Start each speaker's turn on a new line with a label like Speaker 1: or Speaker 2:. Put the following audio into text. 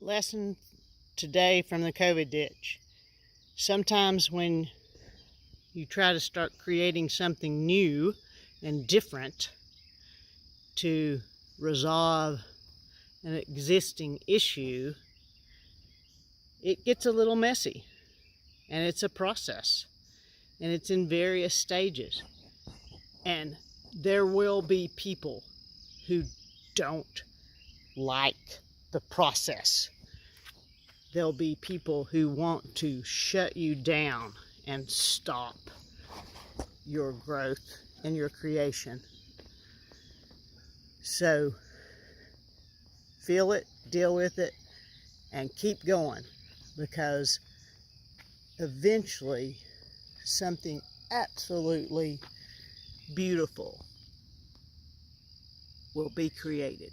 Speaker 1: Lesson today from the COVID ditch. Sometimes when you try to start creating something new and different to resolve an existing issue, it gets a little messy, and it's a process, and it's in various stages, and there will be people who don't like the process. There'll be people who want to shut you down and stop your growth and your creation. So feel it, deal with it, and keep going, because eventually something absolutely beautiful will be created.